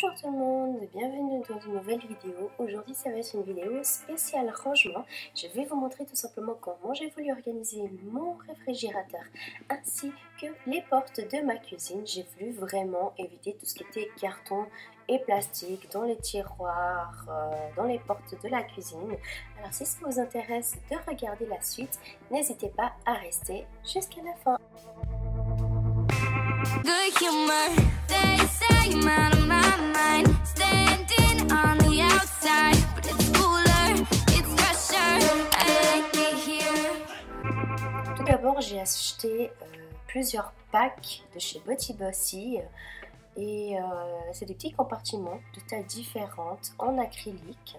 Bonjour tout le monde, bienvenue dans une nouvelle vidéo. Aujourd'hui ça va être une vidéo spéciale rangement. Je vais vous montrer tout simplement comment j'ai voulu organiser mon réfrigérateur ainsi que les portes de ma cuisine. J'ai voulu vraiment éviter tout ce qui était carton et plastique dans les tiroirs, dans les portes de la cuisine. Alors si ça vous intéresse de regarder la suite, n'hésitez pas à rester jusqu'à la fin. Good humor, they say I'm out of my mind, standing on the outside, but it's cooler, it's fresher, I like it here. Tout d'abord, j'ai acheté plusieurs packs de chez Body Bossy et c'est des petits compartiments de tailles différentes en acrylique.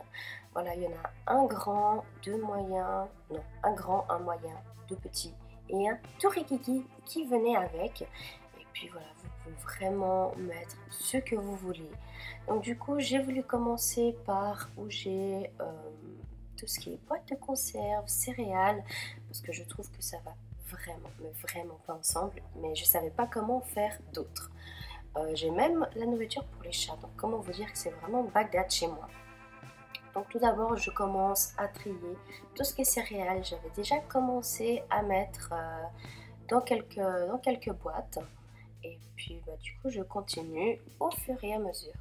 Voilà, il y en a un grand, deux moyens, non, un grand, un moyen, deux petits et un tout rikiki qui venait avec. Puis voilà, vous pouvez vraiment mettre ce que vous voulez. Donc du coup, j'ai voulu commencer par où j'ai tout ce qui est boîte de conserve, céréales, parce que je trouve que ça va vraiment, mais vraiment pas ensemble. Mais je savais pas comment faire d'autres. J'ai même la nourriture pour les chats, donc comment vous dire que c'est vraiment Bagdad chez moi. Donc tout d'abord, je commence à trier tout ce qui est céréales. J'avais déjà commencé à mettre dans quelques boîtes. Et puis du coup je continue au fur et à mesure.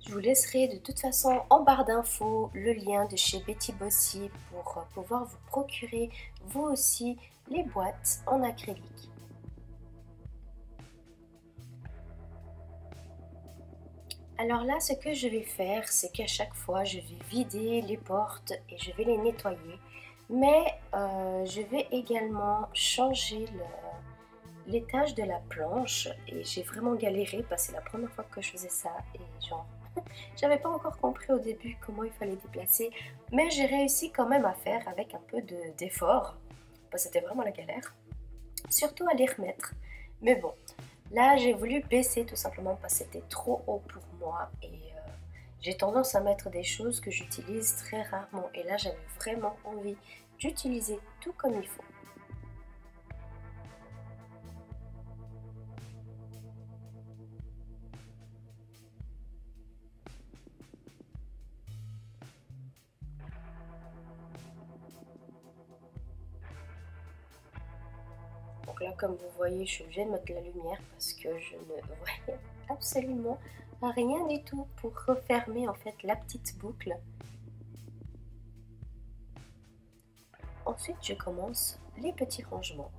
Je vous laisserai de toute façon en barre d'infos le lien de chez Body Bossy pour pouvoir vous procurer vous aussi les boîtes en acrylique. Alors là, ce que je vais faire, c'est qu'à chaque fois, je vais vider les portes et je vais les nettoyer. Mais je vais également changer l'étage de la planche. Et j'ai vraiment galéré parce que c'est la première fois que je faisais ça. Et genre, j'avais pas encore compris au début comment il fallait déplacer. Mais j'ai réussi quand même à faire avec un peu d'effort. Parce que c'était vraiment la galère. Surtout à les remettre. Mais bon. Là, j'ai voulu baisser tout simplement parce que c'était trop haut pour moi et j'ai tendance à mettre des choses que j'utilise très rarement. Et là, j'avais vraiment envie d'utiliser tout comme il faut. Donc là, comme vous voyez, je suis obligée de mettre la lumière parce que je ne voyais absolument rien du tout pour refermer en fait la petite boucle. Ensuite, je commence les petits rangements.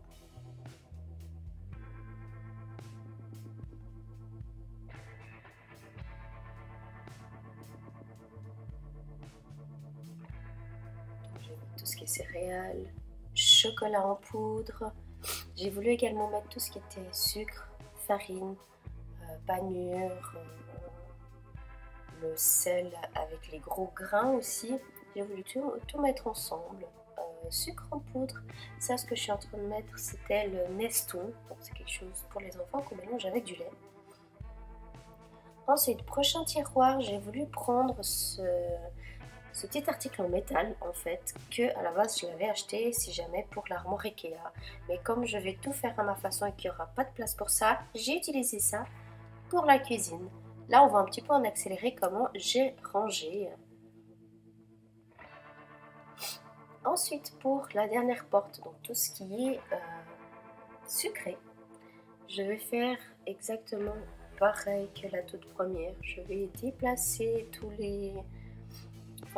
J'ai mis tout ce qui est céréales, chocolat en poudre. J'ai voulu également mettre tout ce qui était sucre, farine, panure, le sel avec les gros grains aussi. J'ai voulu tout mettre ensemble. Sucre en poudre, ça ce que je suis en train de mettre c'était le Neston, donc c'est quelque chose pour les enfants qu'on mélange avec du lait. Ensuite, prochain tiroir, j'ai voulu prendre ce petit article en métal en fait, que à la base je l'avais acheté si jamais pour l'armoire Ikea, mais comme je vais tout faire à ma façon et qu'il n'y aura pas de place pour ça, j'ai utilisé ça pour la cuisine. Là on va un petit peu en accélérer comment j'ai rangé. Ensuite pour la dernière porte, donc tout ce qui est sucré, je vais faire exactement pareil que la toute première. Je vais déplacer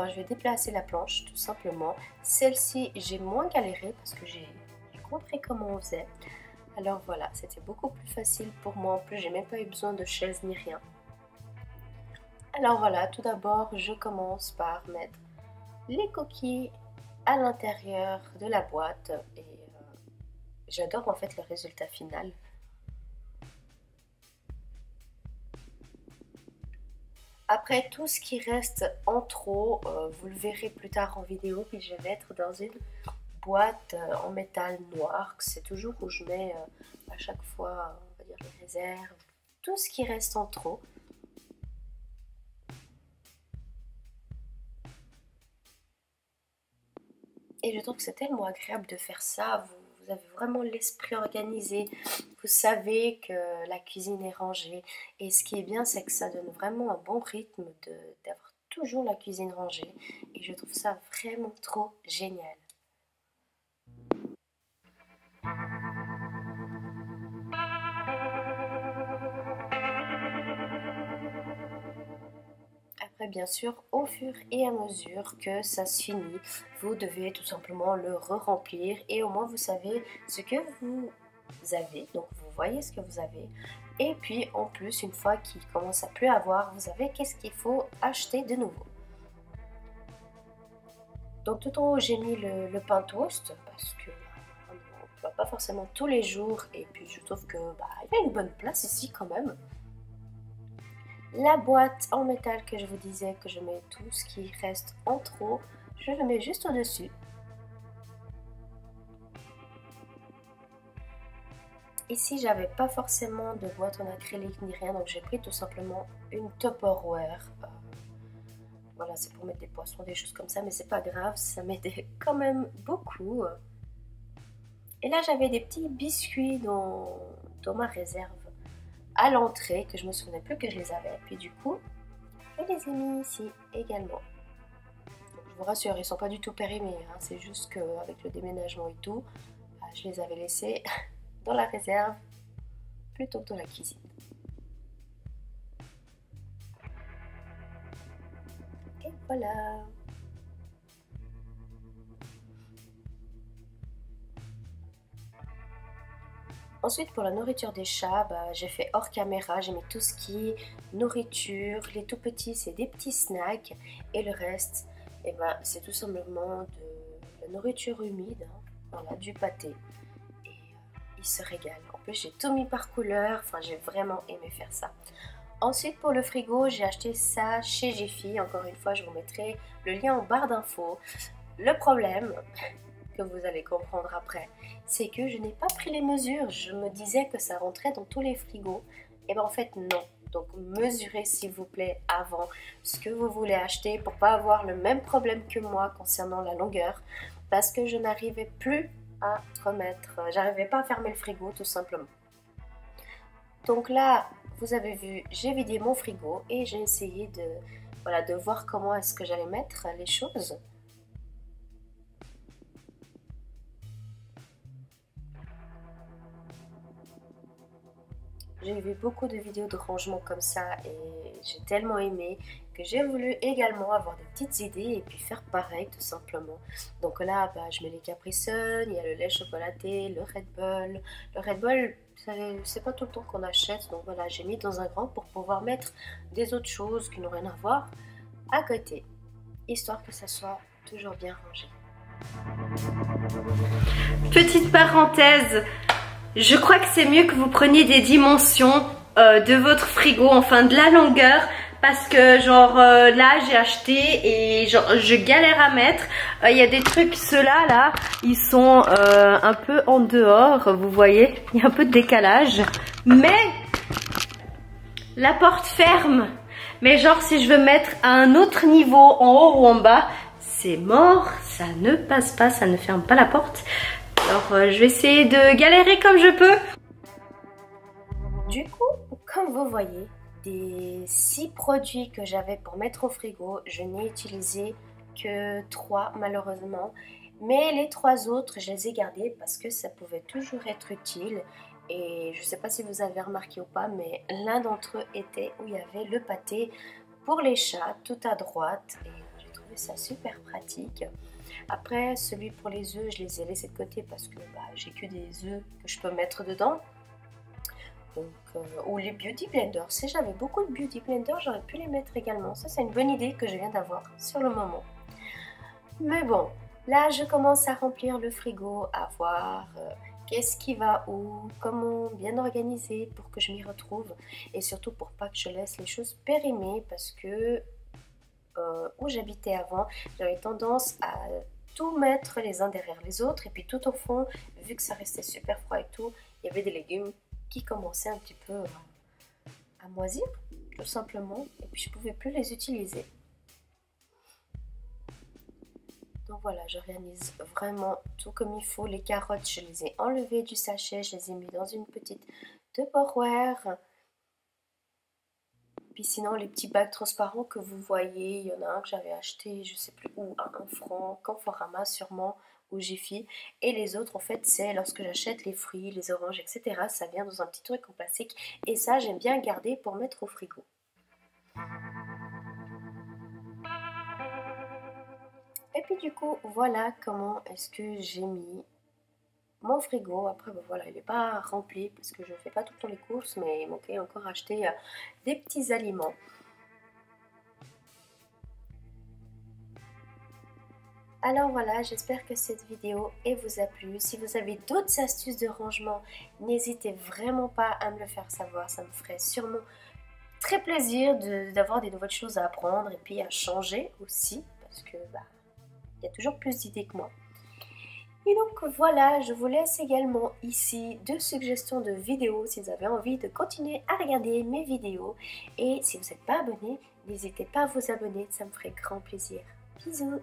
je vais déplacer la planche tout simplement. Celle-ci, j'ai moins galéré parce que j'ai compris comment on faisait. Alors voilà, c'était beaucoup plus facile pour moi. En plus, j'ai même pas eu besoin de chaise ni rien. Alors voilà, tout d'abord, je commence par mettre les coquilles à l'intérieur de la boîte. Et j'adore en fait le résultat final. Après, tout ce qui reste en trop, vous le verrez plus tard en vidéo, puis je vais mettre dans une boîte en métal noir. C'est toujours où je mets à chaque fois, on va dire, les réserves, tout ce qui reste en trop. Et je trouve que c'est tellement agréable de faire ça. Vous vous avez vraiment l'esprit organisé, vous savez que la cuisine est rangée. Et ce qui est bien, c'est que ça donne vraiment un bon rythme d'avoir toujours la cuisine rangée. Et je trouve ça vraiment trop génial. Après, bien sûr, au fur et à mesure que ça se finit, vous devez tout simplement le re-remplir et au moins vous savez ce que vous avez, donc vous voyez ce que vous avez. Et puis en plus, une fois qu'il commence à plus avoir, vous savez qu'est-ce qu'il faut acheter de nouveau. Donc tout en haut, j'ai mis le pain toast parce que on ne va pas forcément tous les jours et puis je trouve que il y a une bonne place ici quand même. La boîte en métal que je vous disais que je mets tout ce qui reste en trop, je le mets juste au-dessus. Ici, j'avais pas forcément de boîte en acrylique ni rien, donc j'ai pris tout simplement une Tupperware. Voilà, c'est pour mettre des poissons, des choses comme ça, mais c'est pas grave, ça m'aidait quand même beaucoup. Et là, j'avais des petits biscuits dans ma réserve à l'entrée, que je me souvenais plus que je les avais. Puis du coup, je les ai mis ici également. Donc, je vous rassure, ils sont pas du tout périmés, hein, c'est juste qu'avec le déménagement et tout, je les avais laissés dans la réserve plutôt que dans la cuisine. Et voilà. Ensuite, pour la nourriture des chats, j'ai fait hors caméra, j'ai mis tout ce qui est nourriture. Les tout petits, c'est des petits snacks. Et le reste, c'est tout simplement de la nourriture humide, hein, voilà, du pâté. Et ils se régalent. En plus, j'ai tout mis par couleur, enfin, j'ai vraiment aimé faire ça. Ensuite, pour le frigo, j'ai acheté ça chez Jiffy. Encore une fois, je vous mettrai le lien en barre d'infos. Le problème que vous allez comprendre après, c'est que je n'ai pas pris les mesures. Je me disais que ça rentrait dans tous les frigos. Et en fait non. Donc mesurez s'il vous plaît avant ce que vous voulez acheter pour pas avoir le même problème que moi concernant la longueur. Parce que je n'arrivais plus à remettre, j'arrivais pas à fermer le frigo tout simplement. Donc là, vous avez vu, j'ai vidé mon frigo et j'ai essayé de voir comment est-ce que j'allais mettre les choses. J'ai vu beaucoup de vidéos de rangement comme ça et j'ai tellement aimé que j'ai voulu également avoir des petites idées et puis faire pareil tout simplement. Donc là, je mets les Capri Sun, il y a le lait chocolaté, le Red Bull. Le Red Bull, c'est pas tout le temps qu'on achète, donc voilà, j'ai mis dans un grand pour pouvoir mettre des autres choses qui n'ont rien à voir à côté, histoire que ça soit toujours bien rangé. Petite parenthèse, je crois que c'est mieux que vous preniez des dimensions de votre frigo, enfin de la longueur, parce que genre là j'ai acheté et genre je galère à mettre. Il y a des trucs, ceux-là là, ils sont un peu en dehors, vous voyez, il y a un peu de décalage, mais la porte ferme. Mais genre si je veux mettre à un autre niveau en haut ou en bas, c'est mort, ça ne passe pas, ça ne ferme pas la porte. Alors je vais essayer de galérer comme je peux. Du coup, comme vous voyez, des 6 produits que j'avais pour mettre au frigo, je n'ai utilisé que 3 malheureusement. Mais les 3 autres, je les ai gardés parce que ça pouvait toujours être utile. Et je ne sais pas si vous avez remarqué ou pas, mais l'un d'entre eux était où il y avait le pâté pour les chats, tout à droite. Et j'ai trouvé ça super pratique. Après, celui pour les œufs, je les ai laissés de côté parce que j'ai que des œufs que je peux mettre dedans. Donc, ou les beauty blenders. Si j'avais beaucoup de beauty blenders, j'aurais pu les mettre également. Ça, c'est une bonne idée que je viens d'avoir sur le moment. Mais bon, là, je commence à remplir le frigo, à voir qu'est-ce qui va où, comment bien organiser pour que je m'y retrouve. Et surtout pour pas que je laisse les choses périmer parce que où j'habitais avant, j'avais tendance à tout mettre les uns derrière les autres et puis tout au fond, vu que ça restait super froid et tout, il y avait des légumes qui commençaient un petit peu à moisir tout simplement et puis je pouvais plus les utiliser. Donc voilà, j'organise vraiment tout comme il faut. Les carottes, je les ai enlevées du sachet, je les ai mis dans une petite Tupperware. Puis sinon, les petits bacs transparents que vous voyez, il y en a un que j'avais acheté, je sais plus où, à 1 franc, Conforama sûrement, ou Jiffy. Et les autres, en fait, c'est lorsque j'achète les fruits, les oranges, etc. Ça vient dans un petit truc en plastique. Et ça, j'aime bien garder pour mettre au frigo. Et puis du coup, voilà comment est-ce que j'ai mis mon frigo. Après, ben voilà, il n'est pas rempli parce que je ne fais pas tout le temps les courses, mais il manquait encore acheter des petits aliments. Alors voilà, j'espère que cette vidéo vous a plu. Si vous avez d'autres astuces de rangement, n'hésitez vraiment pas à me le faire savoir. Ça me ferait sûrement très plaisir d'avoir des nouvelles choses à apprendre et puis à changer aussi. Parce que bah, il y a toujours plus d'idées que moi. Et donc voilà, je vous laisse également ici 2 suggestions de vidéos si vous avez envie de continuer à regarder mes vidéos. Et si vous n'êtes pas abonné, n'hésitez pas à vous abonner, ça me ferait grand plaisir. Bisous!